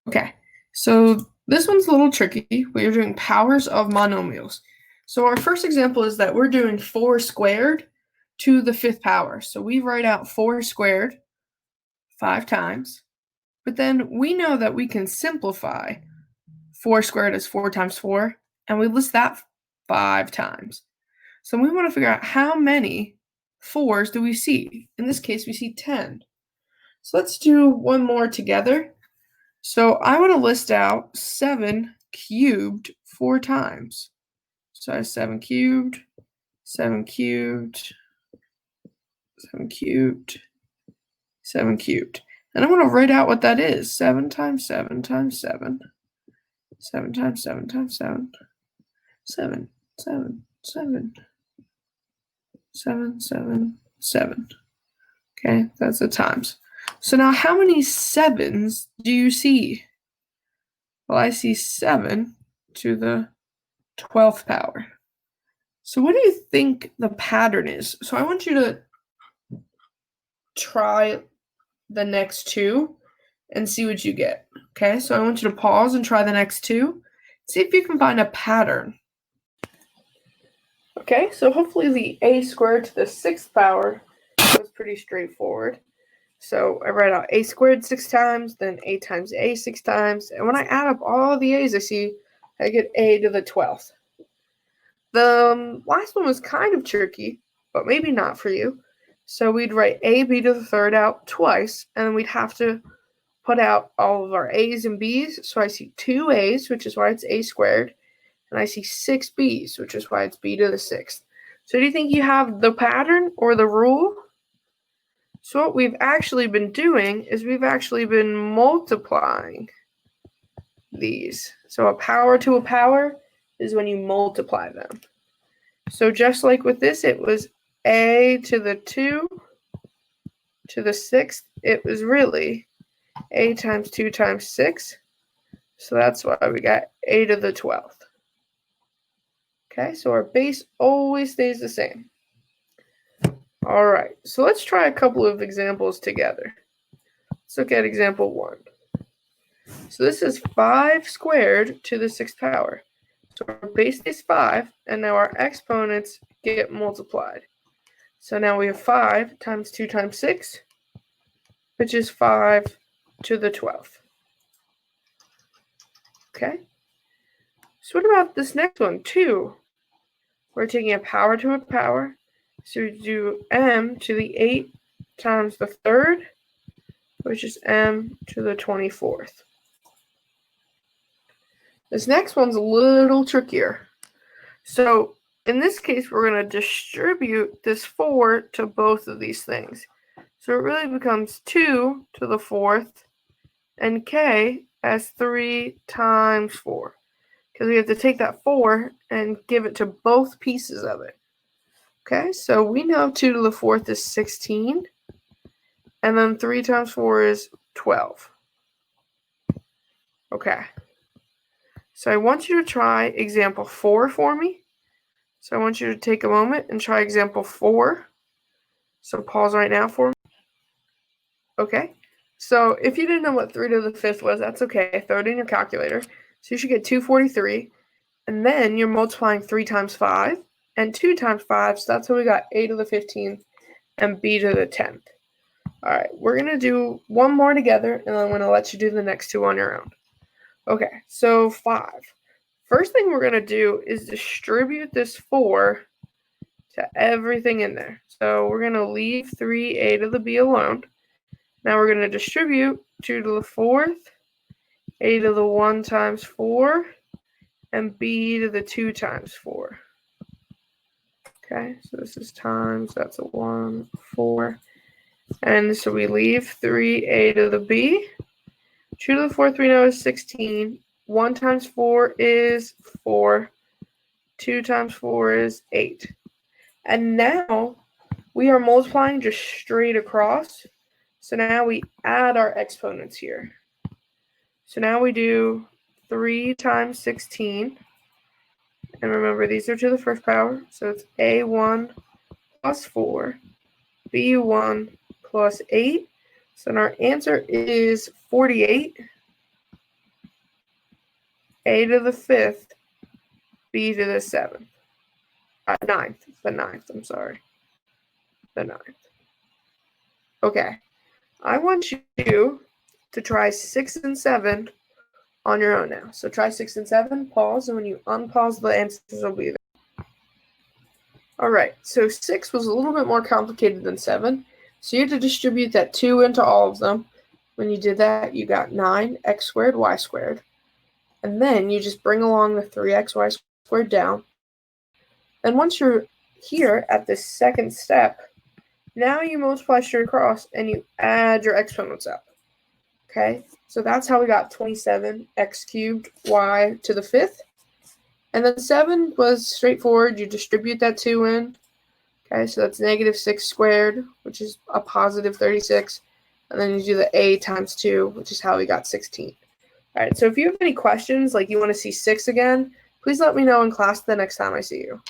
Okay, so this one's a little tricky. We are doing powers of monomials. So our first example is that we're doing 4 squared to the 5th power. So we write out 4 squared 5 times, but then we know that we can simplify 4 squared as 4 times 4, and we list that 5 times. So we want to figure out how many 4s do we see. In this case, we see 10. So let's do one more together. So I want to list out 7 cubed 4 times. So I have 7 cubed, 7 cubed, 7 cubed, 7 cubed. And I want to write out what that is. 7 times 7 times 7. 7 times 7 times 7. 7, 7, 7. 7, 7, 7. Okay, that's the times. So now how many 7s do you see? Well, I see 7 to the 12th power. So what do you think the pattern is? So I want you to try the next 2 and see what you get. Okay, so I want you to pause and try the next 2. See if you can find a pattern. Okay, so hopefully the a squared to the 6th power was pretty straightforward. So I write out a squared 6 times, then a times a 6 times, and when I add up all the a's, I get a to the 12th. The last one was kind of tricky, but maybe not for you. So we'd write ab to the 3rd out twice, and then we'd have to put out all of our a's and b's. So I see 2 a's, which is why it's a squared, and I see 6 b's, which is why it's b to the 6th. So do you think you have the pattern or the rule? So what we've actually been doing is we've actually been multiplying these. So a power to a power is when you multiply them. So just like with this, it was a to the 2 to the 6th. It was really a times 2 times 6. So that's why we got a to the 12th. Okay, so our base always stays the same. All right, so let's try a couple of examples together. Let's look at example 1. So this is 5 squared to the 6th power. So our base is 5, and now our exponents get multiplied. So now we have 5 times 2 times 6, which is 5 to the 12th. Okay? So what about this next one, 2? We're taking a power to a power. So we do m to the 8 times the 3rd, which is m to the 24th. This next one's a little trickier. So in this case, we're going to distribute this 4 to both of these things. So it really becomes 2 to the 4th and k as 3 times 4. Because we have to take that 4 and give it to both pieces of it. Okay, so we know 2 to the 4th is 16. And then 3 times 4 is 12. Okay. So I want you to try example 4 for me. So I want you to take a moment and try example 4. So pause right now for me. Okay. So if you didn't know what 3 to the 5th was, that's okay. Throw it in your calculator. So you should get 243. And then you're multiplying 3 times 5 and 2 times 5. So that's how we got a to the 15th and b to the 10th. All right. We're going to do one more together, and I'm going to let you do the next 2 on your own. Okay, so 5. First thing we're going to do is distribute this 4 to everything in there. So we're going to leave 3a to the b alone. Now we're going to distribute 2 to the 4th, a to the 1 times 4, and b to the 2 times 4. Okay, so this is times, that's a 1, 4. And so we leave 3a to the b. 2 to the 4th we know is 16. 1 times 4 is 4. 2 times 4 is 8. And now we are multiplying just straight across. So now we add our exponents here. So now we do 3 times 16. And remember, these are to the 1st power. So it's a1 plus 4, b1 plus 8. So our answer is 48. a to the 5th, b to the 7th. Ninth. The 9th, I'm sorry. The 9th. Okay. I want you to try 6 and 7 on your own now. So try 6 and 7, pause, and when you unpause, the answers will be there. All right, so 6 was a little bit more complicated than 7. So you had to distribute that 2 into all of them. When you did that, you got 9, x squared, y squared. And then you just bring along the 3xy squared down. And once you're here at this second step, now you multiply straight across and you add your exponents up. Okay, so that's how we got 27x cubed y to the 5th. And then 7 was straightforward. You distribute that 2 in. Okay, so that's negative 6 squared, which is a positive 36. And then you do the a times 2, which is how we got 16. All right, so if you have any questions, like you want to see 6 again, please let me know in class the next time I see you.